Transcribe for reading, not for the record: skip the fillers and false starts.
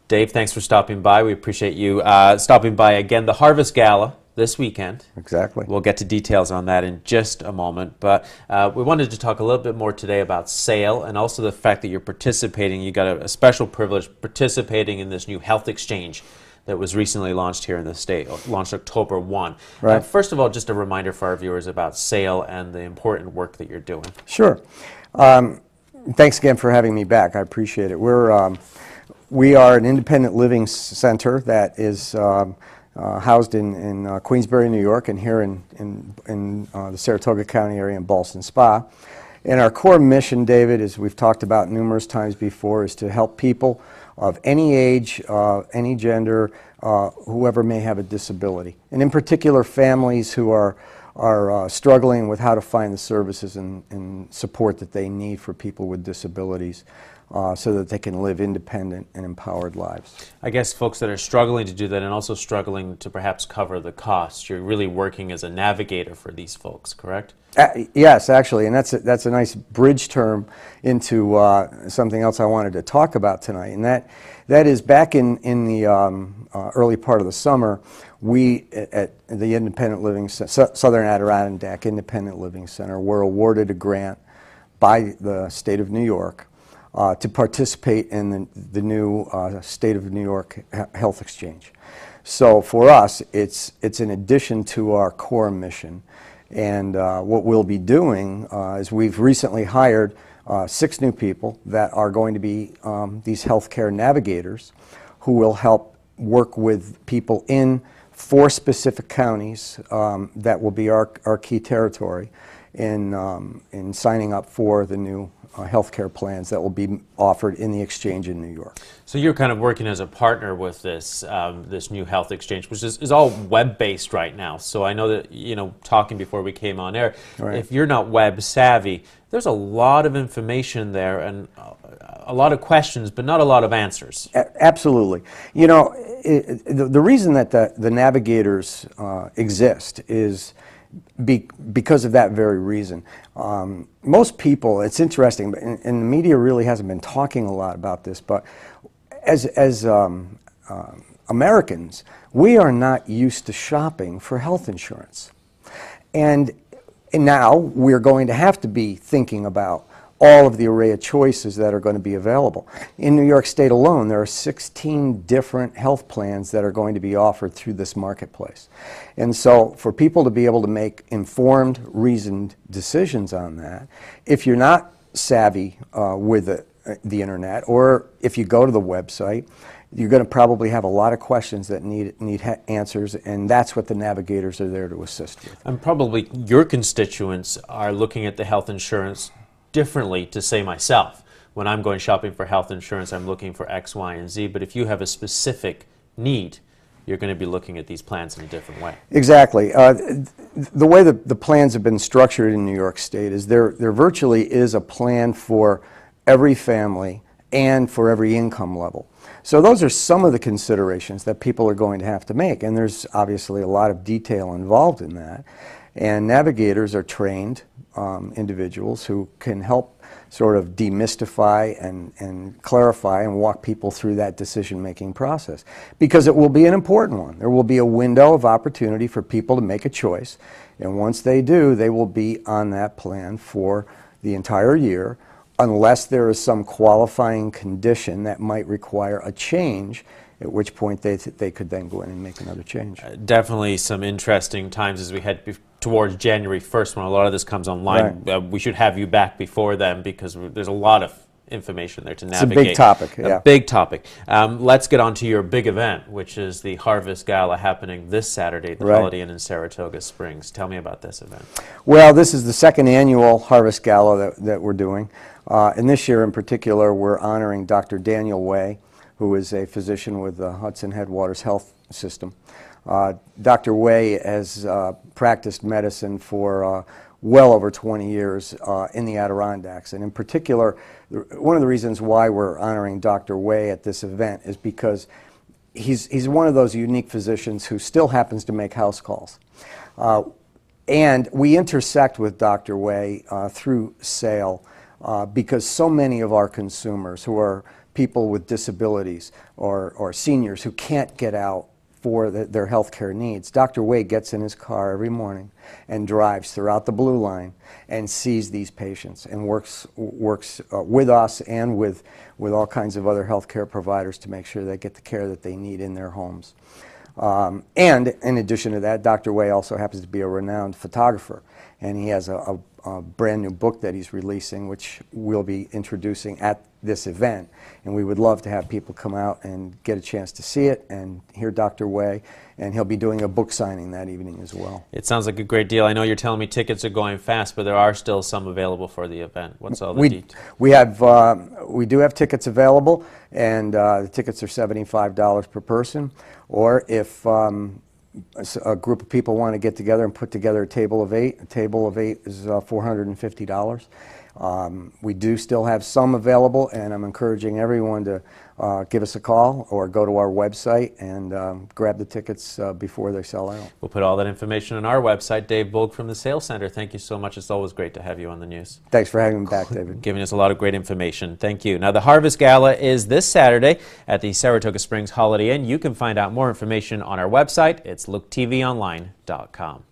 Dave, thanks for stopping by. We appreciate you stopping by again. The Harvest Gala this weekend. Exactly. We'll get to details on that in just a moment, but we wanted to talk a little bit more today about SAIL and also the fact that you're participating. You got a special privilege participating in this new health exchange that was recently launched here in the state, launched October 1. Right. First of all, just a reminder for our viewers about SAIL and the important work that you're doing. Sure. Thanks again for having me back. I appreciate it. We are an independent living center that is housed in Queensbury, New York, and here in the Saratoga County area in Ballston Spa. And our core mission, David, as we've talked about numerous times before, is to help people of any age, any gender, whoever may have a disability. And in particular, families who are struggling with how to find the services and support that they need for people with disabilities so that they can live independent and empowered lives. I guess folks that are struggling to do that and also struggling to perhaps cover the costs, you're really working as a navigator for these folks, correct? Yes, actually, and that's a nice bridge term into something else I wanted to talk about tonight, and that is back in the early part of the summer, we at the Independent Living Southern Adirondack Independent Living Center were awarded a grant by the state of New York to participate in the new State of New York Health Exchange. So for us, it's in addition to our core mission. And what we'll be doing is we've recently hired 6 new people that are going to be these healthcare navigators who will help work with people in 4 specific counties that will be our key territory in signing up for the new healthcare plans that will be offered in the exchange in New York. So you're kind of working as a partner with this this new health exchange, which is all web-based right now. So I know that, you know, talking before we came on air, Right. If you're not web savvy, there's a lot of information there and a lot of questions, but not a lot of answers. Absolutely. You know, the reason that the navigators exist is because of that very reason. Most people, it's interesting, and the media really hasn't been talking a lot about this, but as Americans, we are not used to shopping for health insurance. And now we're going to have to be thinking about all of the array of choices that are going to be available. In New York State alone, there are 16 different health plans that are going to be offered through this marketplace. And so for people to be able to make informed, reasoned decisions on that, if you're not savvy with the internet, or if you go to the website, you're going to probably have a lot of questions that need answers, and that's what the navigators are there to assist with. And probably your constituents are looking at the health insurance differently to, say, myself. When I'm going shopping for health insurance, I'm looking for X, Y, and Z, but if you have a specific need, you're going to be looking at these plans in a different way. Exactly. The way the plans have been structured in New York State is there virtually is a plan for every family and for every income level. So those are some of the considerations that people are going to have to make, and there's obviously a lot of detail involved in that. And navigators are trained individuals who can help sort of demystify and clarify and walk people through that decision-making process, because it will be an important one. There will be a window of opportunity for people to make a choice, and once they do, they will be on that plan for the entire year, unless there is some qualifying condition that might require a change, at which point they could then go in and make another change. Definitely some interesting times as we head towards January 1st when a lot of this comes online. Right. We should have you back before then because there's a lot of information there to navigate. It's a big topic, yeah. A big topic. Let's get on to your big event, which is the Harvest Gala happening this Saturday at the Holiday Inn in Saratoga Springs. Tell me about this event. Well, this is the 2nd annual Harvest Gala that we're doing. And this year in particular, we're honoring Dr. Daniel Way, who is a physician with the Hudson Headwaters Health System. Dr. Way has practiced medicine for well over 20 years in the Adirondacks. And in particular, one of the reasons why we're honoring Dr. Way at this event is because he's one of those unique physicians who still happens to make house calls. And we intersect with Dr. Way through SAIL because so many of our consumers who are people with disabilities or seniors who can't get out for their health care needs. Dr. Way gets in his car every morning and drives throughout the Blue Line and sees these patients and works with us and with all kinds of other health care providers to make sure they get the care that they need in their homes. And in addition to that, Dr. Way also happens to be a renowned photographer, and he has a brand new book that he's releasing, which we'll be introducing at this event. And we would love to have people come out and get a chance to see it and hear Dr. Way, and he'll be doing a book signing that evening as well. It sounds like a great deal. I know you're telling me tickets are going fast, but there are still some available for the event. What's all the details? We do have tickets available, and the tickets are $75 per person. Or if a group of people want to get together and put together a table of eight is $450. We do still have some available, and I'm encouraging everyone to give us a call or go to our website and grab the tickets before they sell out. We'll put all that information on our website. Dave Bolg from the Sales Center, thank you so much. It's always great to have you on the news. Thanks for having me back, David. Giving us a lot of great information. Thank you. Now, the Harvest Gala is this Saturday at the Saratoga Springs Holiday Inn. You can find out more information on our website. It's looktvonline.com.